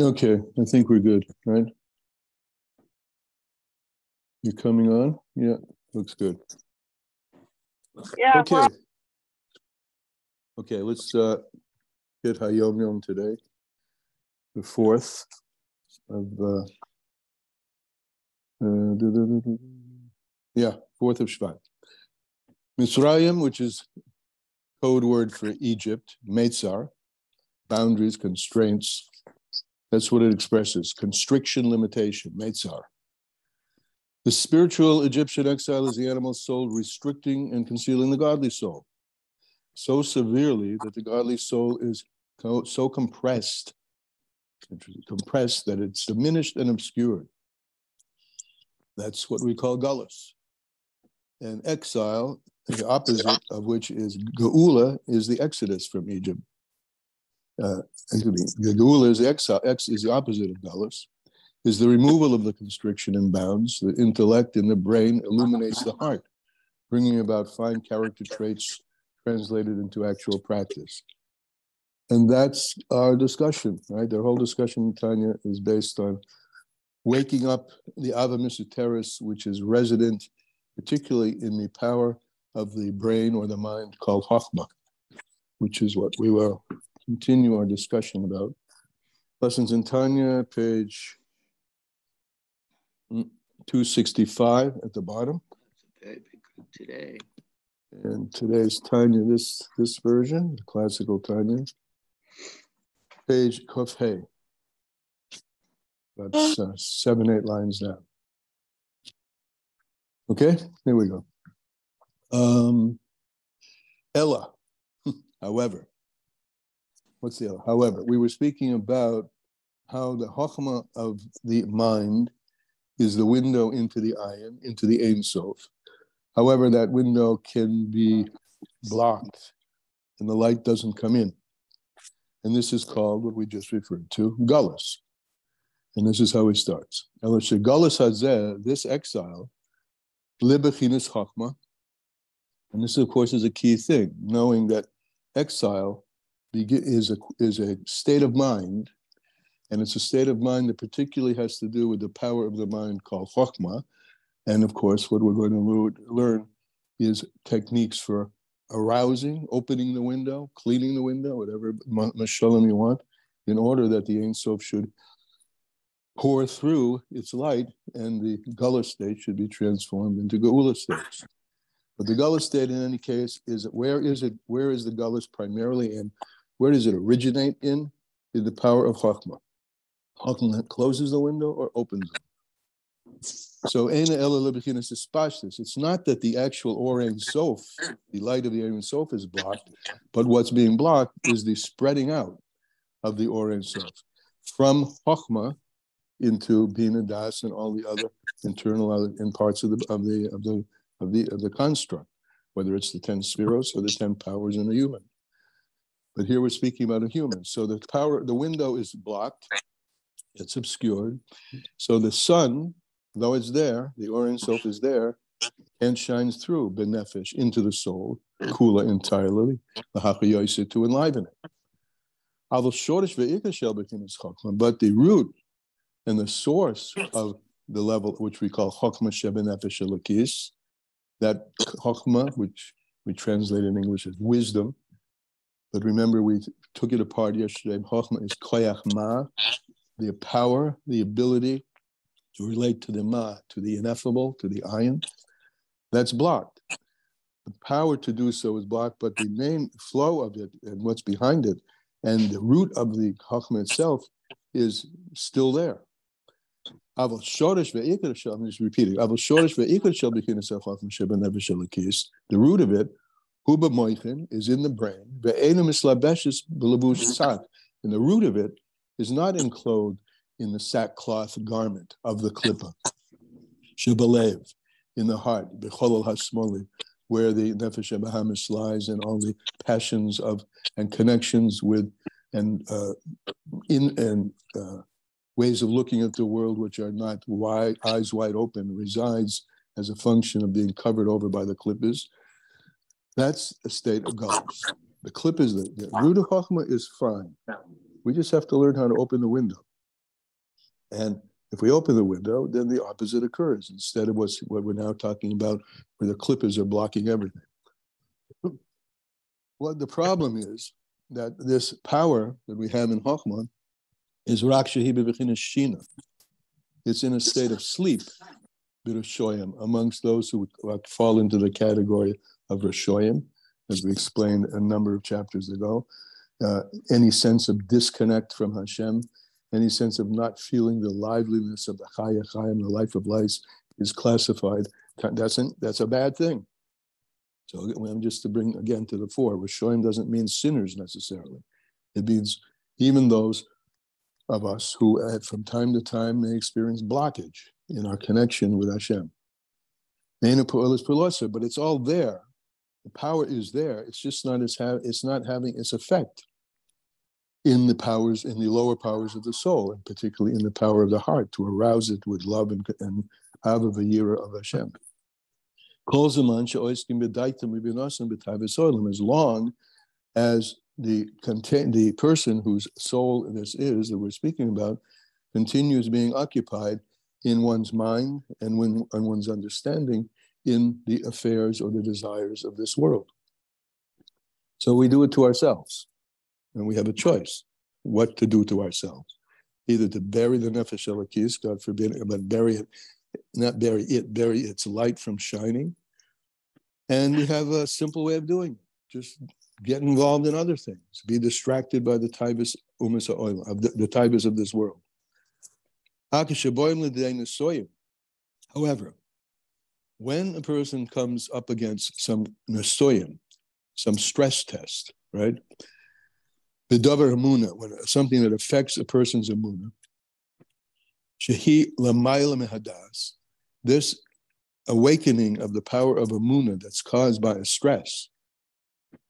Okay, I think we're good, right? You're coming on? Yeah, looks good. Yeah. Okay. Okay, let's get Hayom Yom today, the 4th of 4th of Shvat. Mitzrayim, which is code word for Egypt, Meitzar, boundaries, constraints. That's what it expresses, constriction, limitation, Meitzar. The spiritual Egyptian exile is the animal soul restricting and concealing the godly soul so severely that the godly soul is so compressed that it's diminished and obscured. That's what we call gullus. And exile, the opposite of which is geula, is the exodus from Egypt. The geula is the exile, is the opposite of gullus, is the removal of the constriction and bounds. The intellect in the brain illuminates the heart, bringing about fine character traits translated into actual practice. And that's our discussion, right? Their whole discussion in Tanya is based on waking up the Ava Misuteris, which is resident, particularly in the power of the brain or the mind called Chochma, which is what we will continue our discussion about. Lessons in Tanya, page 265 at the bottom. Today. And today's Tanya, this version, the classical Tanya, page Kuf Hey. That's 7-8 lines down. Okay, here we go. Ella, however, what's the Ella? However, we were speaking about how the Chochma of the mind is the window into the ayin, into the Ein Sof. However, that window can be blocked and the light doesn't come in. And this is called what we just referred to, gullus. And this is how it starts. Gullus hazeh, this exile, libechinas Chochma. And this, of course, is a key thing, knowing that exile is a state of mind, and it's a state of mind that particularly has to do with the power of the mind called Chochma. And of course, what we're going to learn is techniques for arousing, opening the window, cleaning the window, whatever mashalim you want, in order that the Ein Sof should pour through its light and the Gullus state should be transformed into Geula states. But the Gullus state, in any case, where is the Gullus primarily in? Where does it originate in? In the power of Chochma. Chochma closes the window or opens it. So, it's not that the actual Or Ein Sof, the light of the Ein Sof is blocked, but what's being blocked is the spreading out of the Or Ein Sof from Chochma into Bina Das and all the other internal parts of the construct, whether it's the 10 spheros or the 10 powers in a human. But here we're speaking about a human. So the window is blocked, it's obscured. So the sun, though it's there, the Or Ein Sof is there, and shines through benefesh into the soul, kula entirely, the hachayosid to enliven it. But the root and the source of the level which we call Chochma shebenefesh elokis, that Chochma, which we translate in English as wisdom, but remember we took it apart yesterday. Chochma is koyach ma, the power, the ability to relate to the ma, to the ineffable, to the ayin. That's blocked. The power to do so is blocked, but the main flow of it and what's behind it and the root of the Chochma itself is still there. I'm just repeating. The root of it, huba moichin, is in the brain. And the root of it is not enclosed in the sackcloth garment of the klippa. Shebalev, in the heart, becholol hasmoli, where the nefesh habahamis lies and all the passions of and connections with and ways of looking at the world which are not eyes wide open, resides as a function of being covered over by the klippas. That's a state of gullus. The klippas, the root of Chochma is fine. We just have to learn how to open the window. And if we open the window, then the opposite occurs, instead of what we're now talking about, where the clippers are blocking everything. Well, the problem is that this power that we have in Chochma is rak shehi bebechinas shina. It's in a state of sleep, b'rashoyim, amongst those who would fall into the category of rashoyim, as we explained a number of chapters ago. Any sense of disconnect from Hashem, any sense of not feeling the liveliness of the Chaya Chayim, the life of life, is classified. That's a bad thing. So just to bring again to the fore, Rashoyim doesn't mean sinners necessarily. It means even those of us who from time to time may experience blockage in our connection with Hashem. But it's all there. The power is there. It's just not it's not having its effect in the powers, in the lower powers of the soul, and particularly in the power of the heart, to arouse it with love and ava v'yira of Hashem. As long as the person whose soul this is that we're speaking about continues being occupied in one's mind and one's understanding in the affairs or the desires of this world. So we do it to ourselves, and we have a choice what to do to ourselves. Either to bury the nefesh elokis, God forbid, but bury its light from shining. And we have a simple way of doing it. Just get involved in other things. Be distracted by the taivas umas ha'olam, the taivas of this world. However, when a person comes up against some nesoyim, some stress test, right? The davar emuna, something that affects a person's emuna, shehi lamayla mehadas, this awakening of the power of emuna that's caused by a stress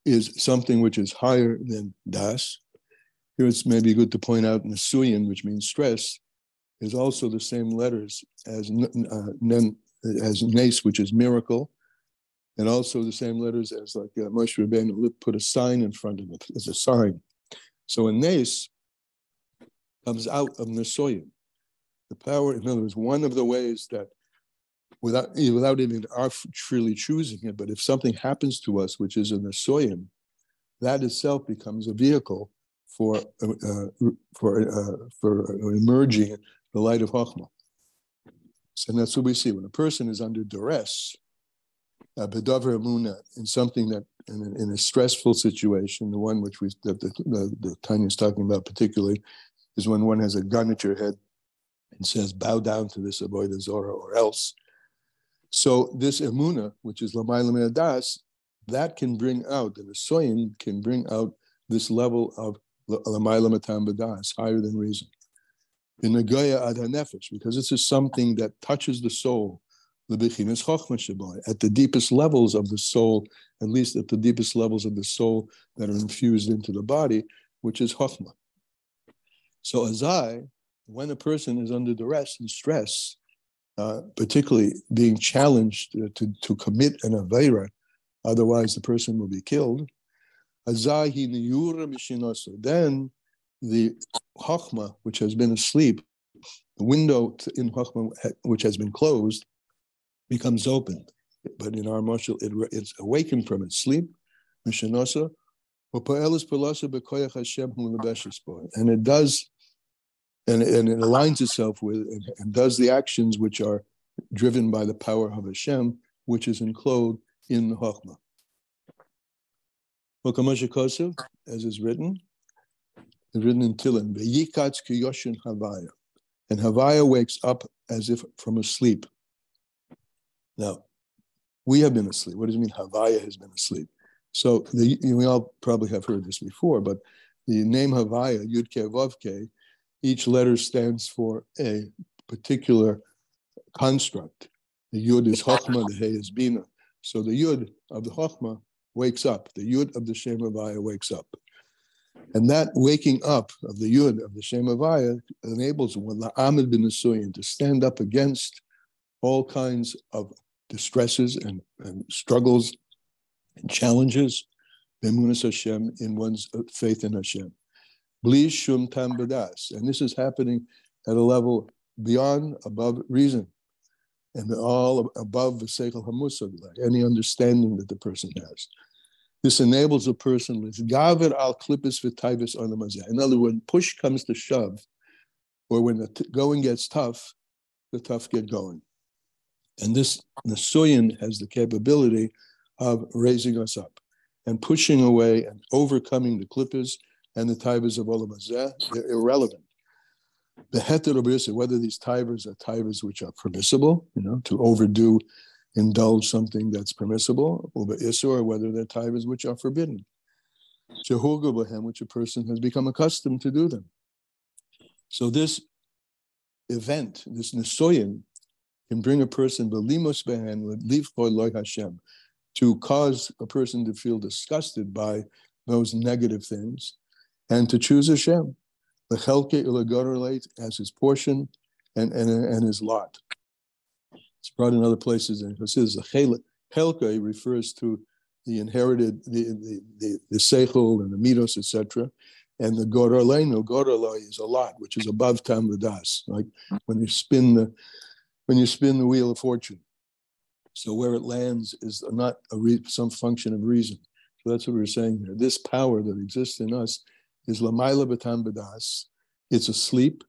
is something which is higher than das. Here it's maybe good to point out nesuyin, which means stress, is also the same letters as nes, which is miracle, and also the same letters as like Moshe Rabbeinu put a sign in front of it as a sign. So a nes comes out of nesoyim. The power, in other words, one of the ways that without even our truly choosing it, but if something happens to us which is a nesoyim, that itself becomes a vehicle for emerging the light of Chochma. So that's what we see when a person is under duress, bedavar emuna, in something that in a stressful situation, the one which the Tanya is talking about particularly, is when one has a gun at your head and says, bow down to this avodah zorah or else. So this emuna, which is lamayla me'adas, that can bring out, the nesoyim can bring out this level of lamayla matam b'das, higher than reason. In the goya ad hanefesh, because this is something that touches the soul, l'bechinas chochma shebay, at the deepest levels of the soul, at least at the deepest levels of the soul that are infused into the body, which is chochma. So azai, when a person is under duress and stress, particularly being challenged to commit an aveira, otherwise the person will be killed, azai hi niyura mishinoso, then the Chochma, which has been asleep, the window in Chochma, which has been closed, becomes open. But in our marshal, it's awakened from its sleep, Mishanosa, and it does, and it aligns itself with and does the actions which are driven by the power of Hashem, which is enclosed in the Chochma. As is written in Tillim, V'yikatz kiyoshin Havaya, and Havaya wakes up as if from a sleep. Now, we have been asleep. What does it mean Havaya has been asleep? So we all probably have heard this before, but the name Havaya, Yud-Ke Vav-Ke, each letter stands for a particular construct. The Yud is Chochma, the He is Bina. So the Yud of the Chochma wakes up. The Yud of the Shem Havaya wakes up. And that waking up of the Yud of the Shem Havaya enables one, La'amid bin Nesuyin, to stand up against all kinds of distresses and struggles and challenges, Emunas Hashem, in one's faith in Hashem. Bli shum tam badas. And this is happening at a level beyond, above reason, and all above the seichel hamusag, any understanding that the person has. This enables a person with gaver al klippus v'taivus onamazeh. In other words, when push comes to shove, or when the going gets tough, the tough get going. And this Nisuyin has the capability of raising us up and pushing away and overcoming the klippas and the taivas of olam hazeh. They're irrelevant. The heterobrisa, whether these taivas are taivas which are permissible, to overdo, indulge something that's permissible, or whether they're taivas which are forbidden. Jehuga which a person has become accustomed to do them. So this event, this Nisoyin, can bring a person Hashem, to cause a person to feel disgusted by those negative things and to choose Hashem, as his portion and his lot. It's brought in other places, and it says the Chelke refers to the inherited, the seichel and the midos, etc. And the goralei is a lot, which is above tam v'das, like when you spin the wheel of fortune. So where it lands is not some function of reason. So that's what we're saying here. This power that exists in us is lamayla b'tam v'das. It's asleep,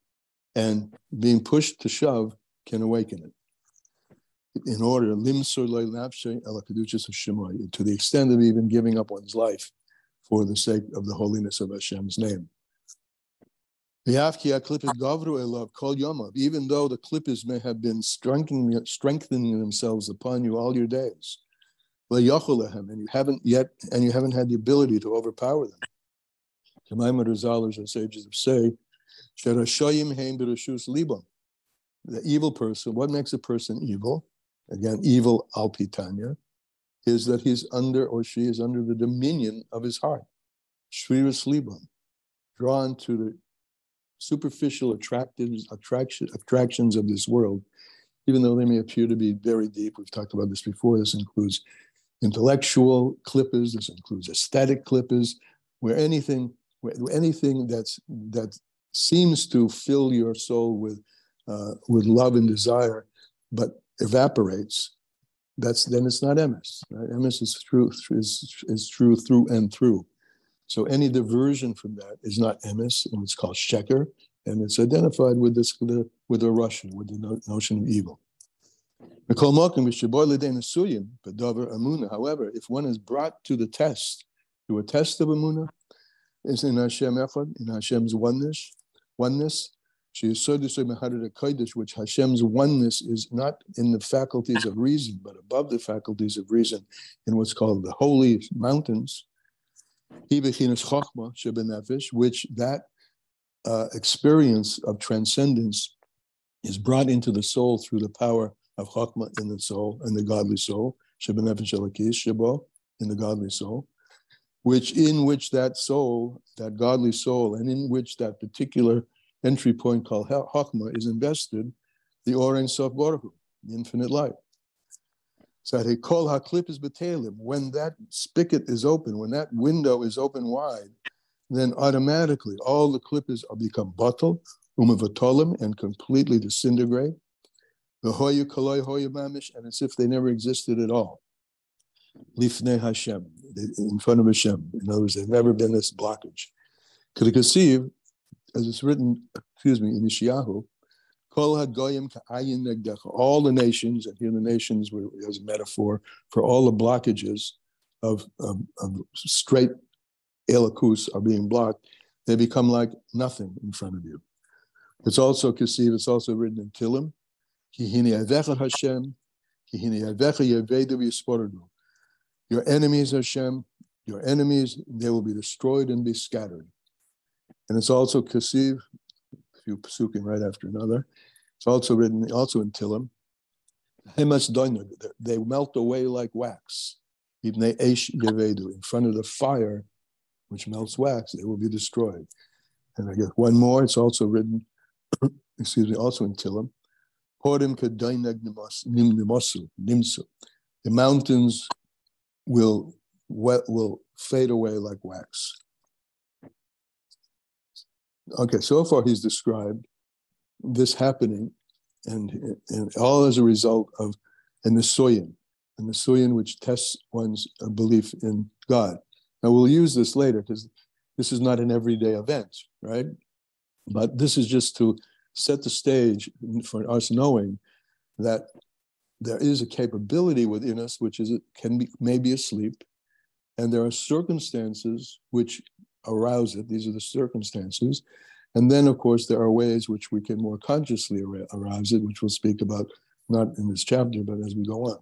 and being pushed to shove can awaken it. In order, to the extent of even giving up one's life for the sake of the holiness of Hashem's name. Even though the klippas may have been strengthening themselves upon you all your days, and you haven't had the ability to overpower them. As sages say, the evil person, what makes a person evil? Again, evil alpi Tanya, is that he's under, or she is under, the dominion of his heart. Shviras libam, drawn to the superficial attractions of this world, even though they may appear to be very deep. We've talked about this before. This includes intellectual klippas, this includes aesthetic klippas, where anything that seems to fill your soul with love and desire, but evaporates, then it's not emes. Right? Emes is true through and through. So any diversion from that is not emes, and it's called sheker, and it's identified with the Russian, with the notion of evil. However, if one is brought to a test of Amunah, is in Hashem Echad, in Hashem's oneness, which Hashem's oneness is not in the faculties of reason, but above the faculties of reason, in what's called the holy mountains, which that experience of transcendence is brought into the soul through the power of Chochma in the soul, and the godly soul, in the godly soul, in which that soul, that godly soul, and in which that particular entry point called Chochma is invested, the Or Ein Sof Baruch Hu, the infinite light. So they call HaKlip is B'Telim. When that spigot is open, when that window is open wide, then automatically all the klippas become batal, umevatolim, and completely disintegrate. V'hoyu koloi hoyu mamish, and it's if they never existed at all. Lifnei Hashem, in front of Hashem. In other words, there's never been this blockage. K'likasiv, as it's written, in Yeshayahu, Kol hagoyim ka'ayin negdecha. All the nations, and here the nations as a metaphor for all the blockages of straight elikus are being blocked. They become like nothing in front of you. It's also Kasiv, it's also written in Tilim. Kihini avecha Hashem, kihini avecha yevedu v'yisporadu. Your enemies, Hashem, your enemies, they will be destroyed and be scattered. And it's also Kasiv, a few psukim right after another. It's also written, also in Tilim. They melt away like wax. In front of the fire, which melts wax, they will be destroyed. And I get one more. It's also written, also in Tilim. The mountains will fade away like wax. Okay, so far he's described this happening and all as a result of an Nisuyin which tests one's belief in God. Now we'll use this later because this is not an everyday event, right? But this is just to set the stage for us knowing that there is a capability within us which may be asleep, and there are circumstances which arouse it. These are the circumstances. And then, of course, there are ways which we can more consciously arouse it, which we'll speak about not in this chapter, but as we go on.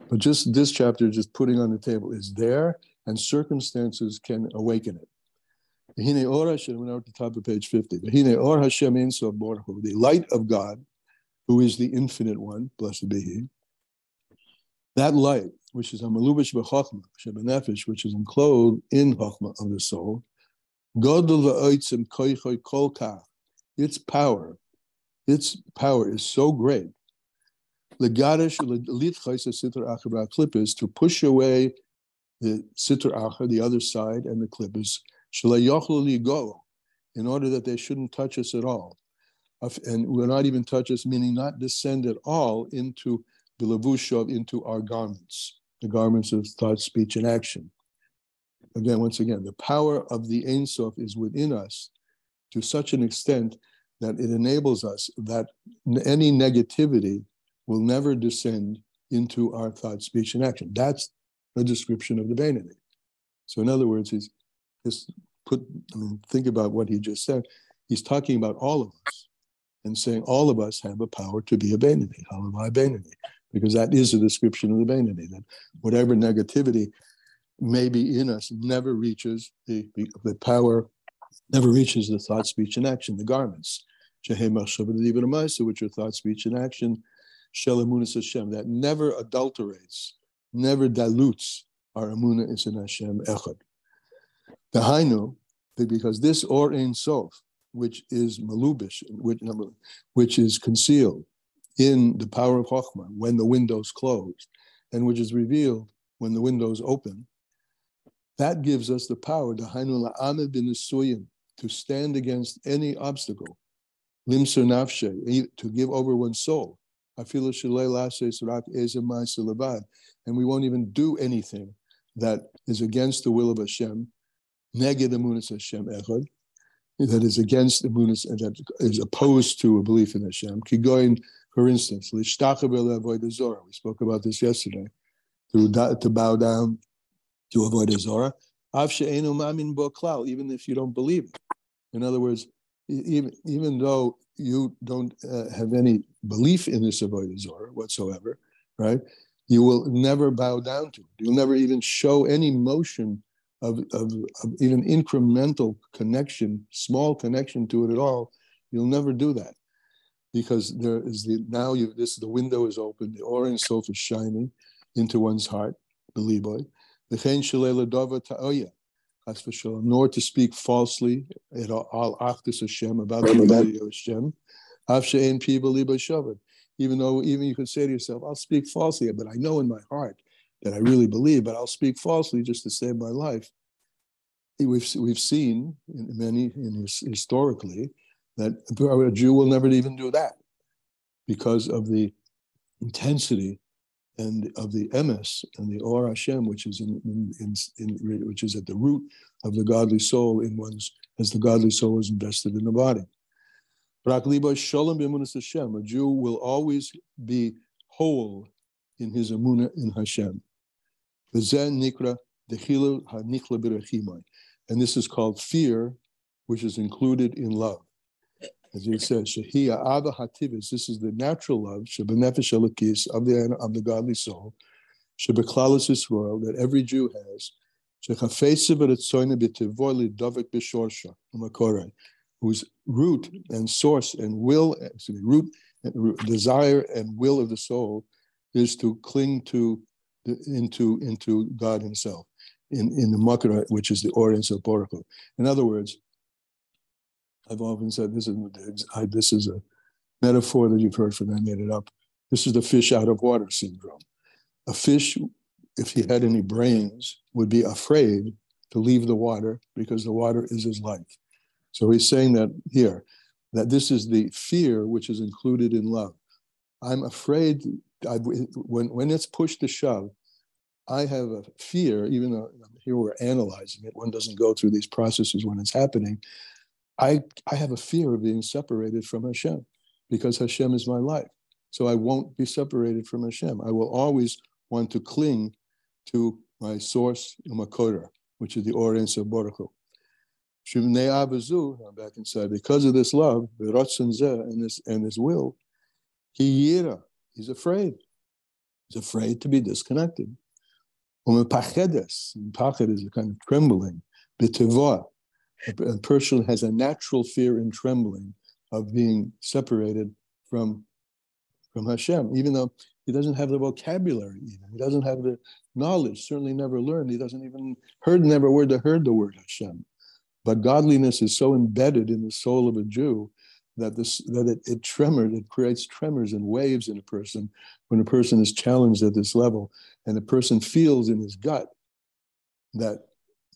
But just this chapter, just putting on the table, is there, and circumstances can awaken it. We're now at the top of page 50. The light of God, who is the infinite one, blessed be he. That light, which is Amalubish b'Chochma, Shebenefesh, which is enclosed in Chochma of the soul, its power is so great. To push away the sitr acher, the other side, and the klippos, in order that they shouldn't touch us at all. And will not even touch us, meaning not descend at all into into our garments, the garments of thought, speech, and action. Once again, the power of the Ein Sof is within us to such an extent that it enables us that any negativity will never descend into our thought, speech, and action. That's the description of the Beinoni. So in other words, think about what he just said. He's talking about all of us and saying all of us have a power to be a Beinoni, Halavai Beinoni, because that is a description of the Beinoni, that whatever negativity may be in us never reaches the power, never reaches the thought, speech, and action, the garments, which are thought, speech, and action, Shelamunas Hashem, that never adulterates, never dilutes our Amunah is in Hashem Echad. The Hainu, because this Or Ein Sof, which is Malubish, which is concealed in the power of Chochma when the window's closed, and which is revealed when the window's open, that gives us the power, the Hainu la'amid bin Nisuyin, to stand against any obstacle, limser nafshe, to give over one's soul, and we won't even do anything that is against the will of Hashem, neged emunas Hashem echad, that is against emunas and that is opposed to a belief in Hashem. Kigoin, for instance, we spoke about this yesterday, to bow down to avoid a Zorah, even if you don't believe it. In other words, even though you don't have any belief in this avodah zorah whatsoever, right? You will never bow down to it. You'll never even show any motion of even incremental connection, small connection to it at all. You'll never do that because there is the window is open, the Or Ein Sof is shining into one's heart, believe boy. Nor to speak falsely al achdus Hashem about the unity of Hashem. Even though you could say to yourself, I'll speak falsely, but I know in my heart that I really believe, but I'll speak falsely just to save my life. We've seen historically that a Jew will never even do that because of the intensity and of the emes and the Or Hashem, which is which is at the root of the godly soul as the godly soul is invested in the body. A Jew will always be whole in his emunah in Hashem. And this is called fear, which is included in love. As he says, this is the natural love, of the godly soul, that every Jew has, whose root and source and will, desire and will of the soul is to cling into God Himself in the makara, which is the Or Ein Sof Baruch. In other words, I've often said this is a metaphor that you've heard from I made it up. This is the fish out of water syndrome. A fish, if he had any brains, would be afraid to leave the water because the water is his life. So he's saying that here, that this is the fear which is included in love. I'm afraid, when it's pushed to shove, I have a fear, even though here we're analyzing it, one doesn't go through these processes when it's happening. I have a fear of being separated from Hashem, because Hashem is my life. So I won't be separated from Hashem. I will always want to cling to my source, Umakoda, which is the Oren of Baruch Hu. Now back inside, because of this love, and this will, he's afraid. He's afraid to be disconnected. Pached is a kind of trembling. A person has a natural fear and trembling of being separated from Hashem, even though he doesn't have the vocabulary, even he doesn't have the knowledge. Certainly, never learned. He doesn't even heard the word Hashem. But godliness is so embedded in the soul of a Jew that it creates tremors and waves in a person when a person is challenged at this level, and the person feels in his gut that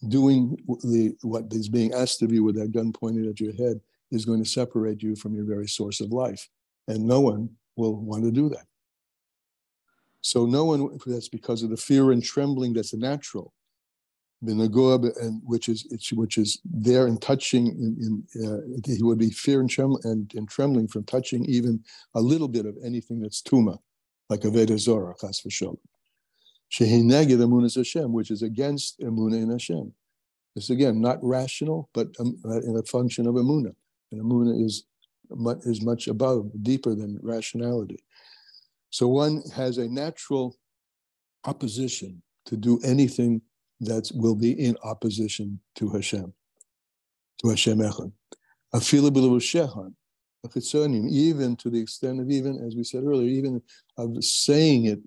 doing what is being asked of you with that gun pointed at your head is going to separate you from your very source of life, and no one will want to do that. So no one, that's because of the fear and trembling that's natural. And which is there and touching. He would be fear and trembling from touching even a little bit of anything that's tuma, like Avodah Zorah, chas v'sholom. Shehi neged emunas Hashem, which is against emunah in Hashem. This again not rational, but in a function of emunah, and emunah is much above, deeper than rationality. So one has a natural opposition to do anything that will be in opposition to Hashem Echad. Even to the extent of, even as we said earlier, even of saying it,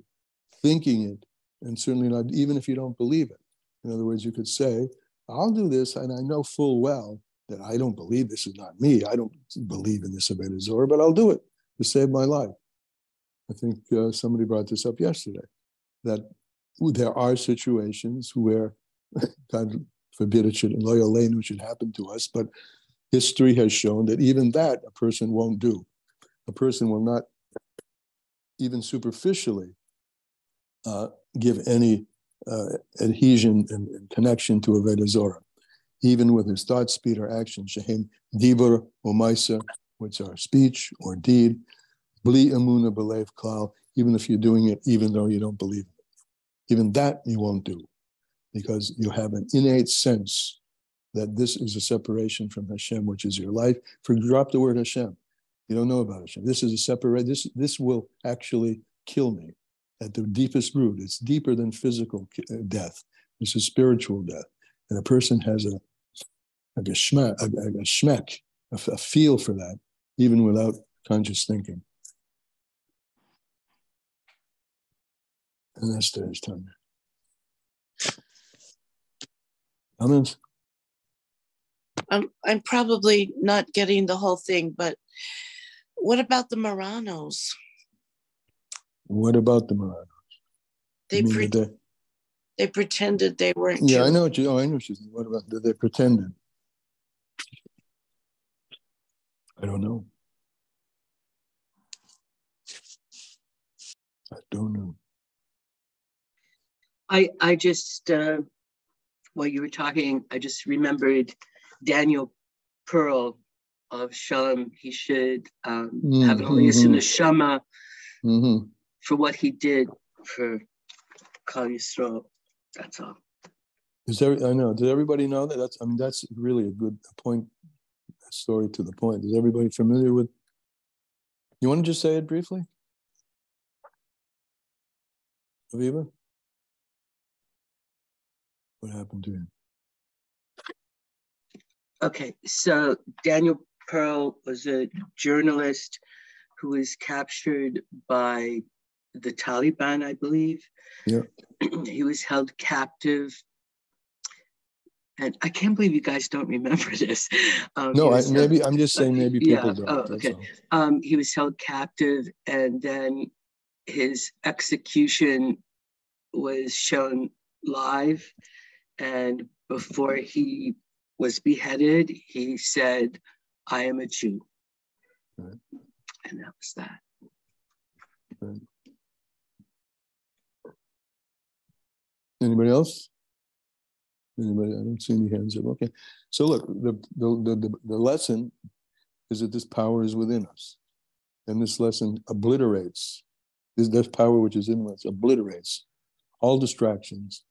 thinking it, and certainly not, even if you don't believe it. In other words, you could say, I'll do this, and I know full well that I don't believe this is not me. I don't believe in this Avodah Zorah, but I'll do it to save my life. I think somebody brought this up yesterday, that there are situations where, God forbid it should happen to us, but history has shown that even that a person won't do. A person will not even superficially give any adhesion and connection to Avodah Zorah, even with his thought, speed, or action. Shehem dibur u'maisa, which are speech or deed, bli emuna belev klal, even if you're doing it, even though you don't believe it. Even that you won't do, because you have an innate sense that this is a separation from Hashem, which is your life. Drop the word Hashem. You don't know about Hashem. This is a separate. This will actually kill me at the deepest root. It's deeper than physical death. This is spiritual death, and a person has a feel for that, even without conscious thinking. And that's today's Tanya. Comments? I'm probably not getting the whole thing, but what about the Maranos? What about the Maranos? They pretended they weren't. Yeah, Jewish. I know what you. Oh, I know what you think. What about they pretended? I don't know. I don't know. I just, while you were talking, I just remembered Daniel Pearl of Shalom. He should have an alias in the Shama for what he did for Kal Yisrael. That's all. I know. Does everybody know that? That's really a good point. A story to the point. Is everybody familiar with? You want to just say it briefly, Aviva? What happened to him? Okay, so Daniel Pearl was a journalist who was captured by the Taliban, I believe. Yeah. He was held captive. And I can't believe you guys don't remember this. No, I'm just saying maybe people don't. Oh, okay. He was held captive, and then his execution was shown live. And before he was beheaded, he said, I am a Jew. Right. And that was that. Right. Anybody else? Anybody? I don't see any hands up. Okay. So look, the lesson is that this power is within us. And this lesson obliterates, this power which is in us obliterates all distractions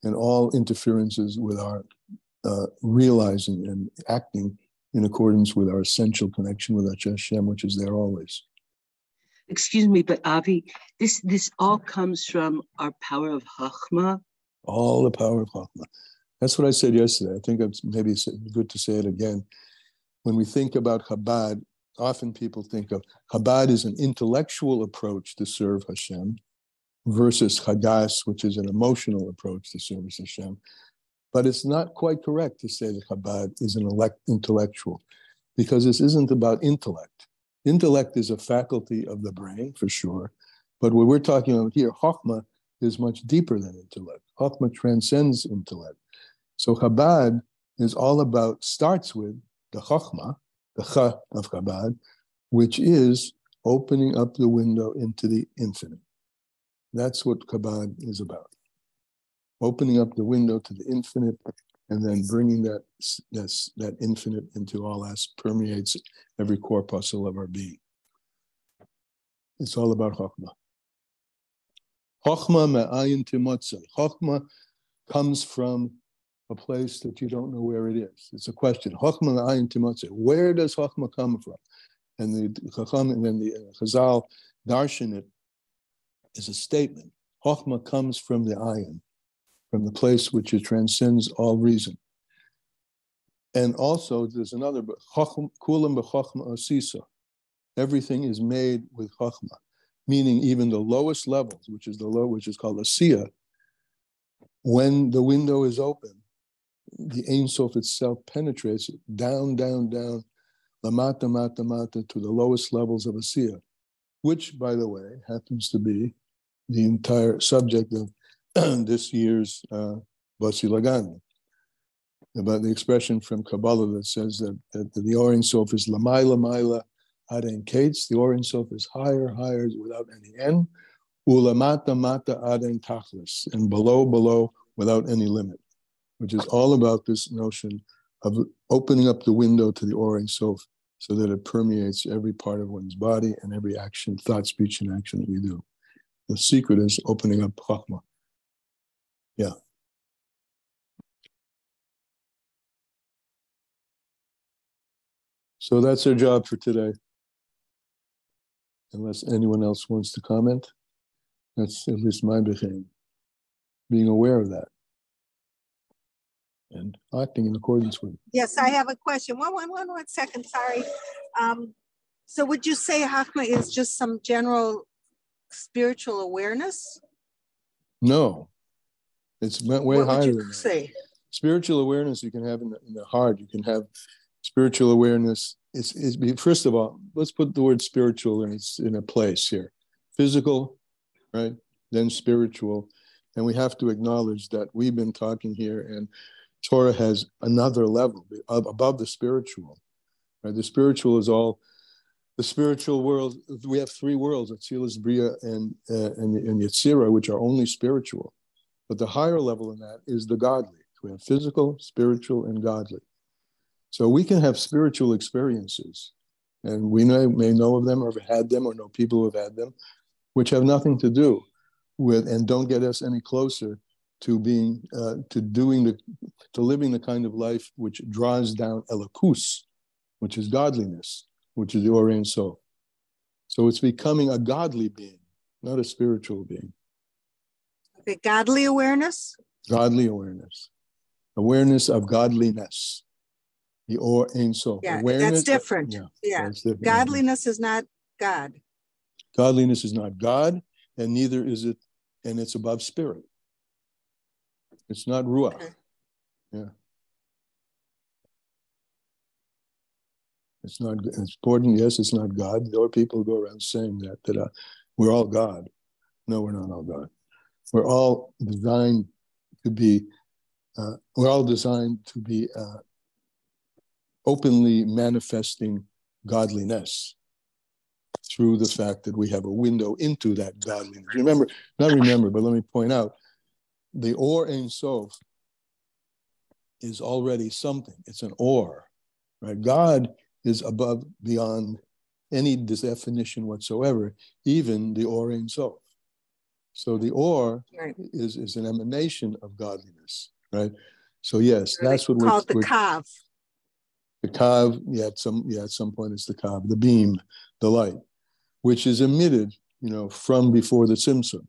and all interferences with our realizing and acting in accordance with our essential connection with Hashem, which is there always. Excuse me, but Avi, this all comes from our power of Chochma. All the power of Chochma. That's what I said yesterday. I think it's maybe good to say it again. When we think about Chabad, often people think of Chabad as an intellectual approach to serve Hashem versus Chadas, which is an emotional approach to service Hashem. But it's not quite correct to say that Chabad is an intellectual, because this isn't about intellect. Intellect is a faculty of the brain, for sure. But what we're talking about here, Chochma, is much deeper than intellect. Chochma transcends intellect. So Chabad is all about, starts with the Chochma, the Cha of Chabad, which is opening up the window into the infinite. That's what Chabad is about. Opening up the window to the infinite and then bringing that infinite into all as permeates every corpuscle of our being. It's all about Chochma. Chochma me'ayin timotza. Chochma comes from a place that you don't know where it is. It's a question. Chochma me'ayin timotza. Where does Chochma come from? And the Chacham and then the Chazal darshan it is a statement. Chochma comes from the ayin, from the place which it transcends all reason. And also, there's another, kulam b'chochma asisa. Everything is made with chochma, meaning even the lowest levels, which is called asiya. When the window is open, the Ein Sof itself penetrates down, down, down, lamata, mata, mata, to the lowest levels of asiya, which, by the way, happens to be the entire subject of this year's Basi Lagani, about the expression from Kabbalah that says that the Or Ein Sof is Lamai Lamaila Ad Ein Kates. The Or Ein Sof is higher, higher without any end. Ulamata Mata Ad Ein Tachlis, and below, below without any limit, which is all about this notion of opening up the window to the Or Ein Sof so that it permeates every part of one's body and every action, thought, speech, and action that we do. The secret is opening up Chochma. Yeah. So that's our job for today. Unless anyone else wants to comment, that's at least my being aware of that and acting in accordance with it. Yes, I have a question. One second, sorry. So would you say Chochma is just some general spiritual awareness? No, it's way higher than that. Say? Spiritual awareness you can have in the heart. You can have spiritual awareness. It's first of all, let's put the word spiritual in a place here. Physical, right? Then spiritual. And we have to acknowledge that we've been talking here, and Torah has another level above the spiritual. Right? The spiritual is all the spiritual world. We have three worlds: Atzilus, Bria, and Yetzirah, which are only spiritual. But the higher level in that is the godly. We have physical, spiritual, and godly. So we can have spiritual experiences, and we may know of them or have had them or know people who have had them, which have nothing to do with and don't get us any closer to being, to living the kind of life which draws down Elokus, which is godliness, which is the Or Ein Sof. So it's becoming a godly being, not a spiritual being. Okay, godly awareness? Godly awareness. Awareness of godliness. The Or Ein Sof. Yeah, Awareness, that's different. Yeah. That's different. Godliness is not God. Godliness is not God, and neither is it, and it's above spirit. It's not Ruach. Okay. Yeah. It's not, it's important, yes, it's not God. There are people who go around saying that we're all God. No, we're not all God. We're all designed to be openly manifesting godliness through the fact that we have a window into that godliness. But let me point out, the Or Ein Sof is already something. It's an Or, right? God is above, beyond any definition whatsoever, even the Or Ein Sof. So the Or is an emanation of godliness, right? So yes, that's what called the we're Kav. the Kav, at some point it's the Kav, the beam, the light, which is emitted, from before the Tzimtzum.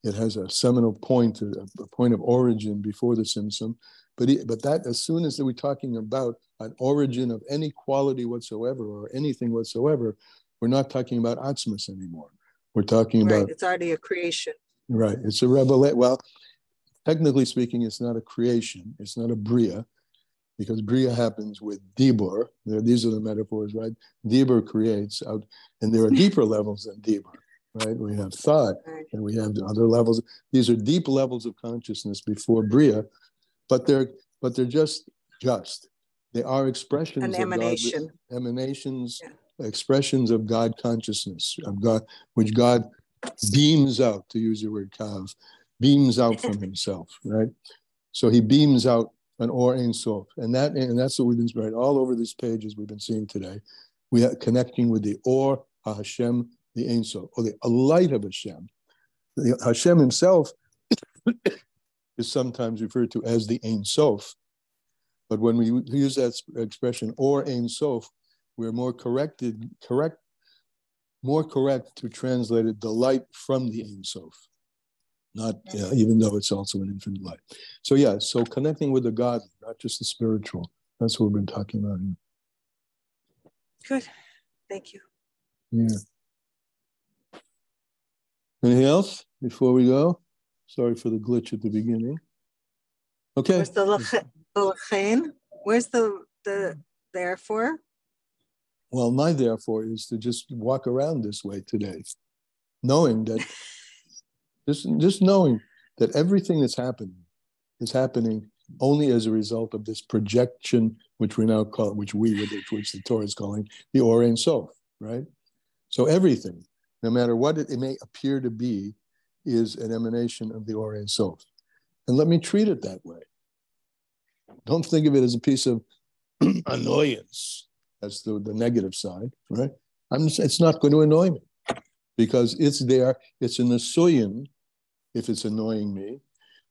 It has a seminal point, a point of origin before the Tzimtzum, but that, as soon as we're talking about an origin of any quality whatsoever or anything whatsoever, we're not talking about Atzmus anymore. We're talking about, it's already a creation. Right, it's a revelation. Well, technically speaking, it's not a creation, it's not a Bria, because Bria happens with Dibur. These are the metaphors, right? Dibur creates out, and there are deeper levels than Dibur, right? We have thought, and we have other levels. These are deep levels of consciousness before Bria, but they're just. They are expressions An emanation. Emanations, expressions of God consciousness, of God, which God beams out, to use the word Kav, beams out from himself, right? So he beams out an Or Ein Sof, and that's what we've been right all over these pages we've been seeing today. We are connecting with the Or HaHashem, the Ein Sof, or the light of Hashem. The Hashem himself is sometimes referred to as the Ein Sof, but when we use that expression Or Ein Sof, we're more correct to translate it the light from the Ein Sof. Not even though it's also an infinite light. So connecting with the God, not just the spiritual. That's what we've been talking about here. Good. Thank you. Yeah. Anything else before we go? Sorry for the glitch at the beginning. Okay. Where's the Lachain? Where's the therefore? Well, my therefore is to just walk around this way today, knowing that just knowing that everything that's happening is happening only as a result of this projection, which we now call, which the Torah is calling the Or Ein Sof, right? So everything, no matter what it may appear to be, is an emanation of the Or Ein Sof. And let me treat it that way. Don't think of it as a piece of annoyance. That's the negative side, right? It's not going to annoy me because it's there. It's in the Suyin, if it's annoying me.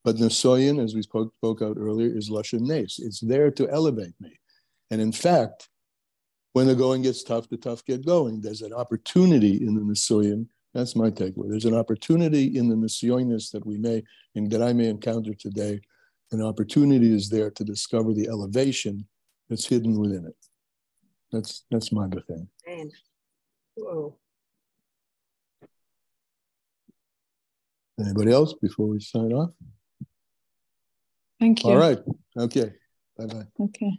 But Nesoyin, as we spoke out earlier, is Lashon Nes. It's there to elevate me. And in fact, when the going gets tough, the tough get going. There's an opportunity in the Nesoyin. That's my takeaway. There's an opportunity in the Nesoyinis that I may encounter today. An opportunity is there to discover the elevation that's hidden within it. That's my thing. Whoa. Anybody else before we sign off? Thank you. All right. Okay. Bye-bye. Okay.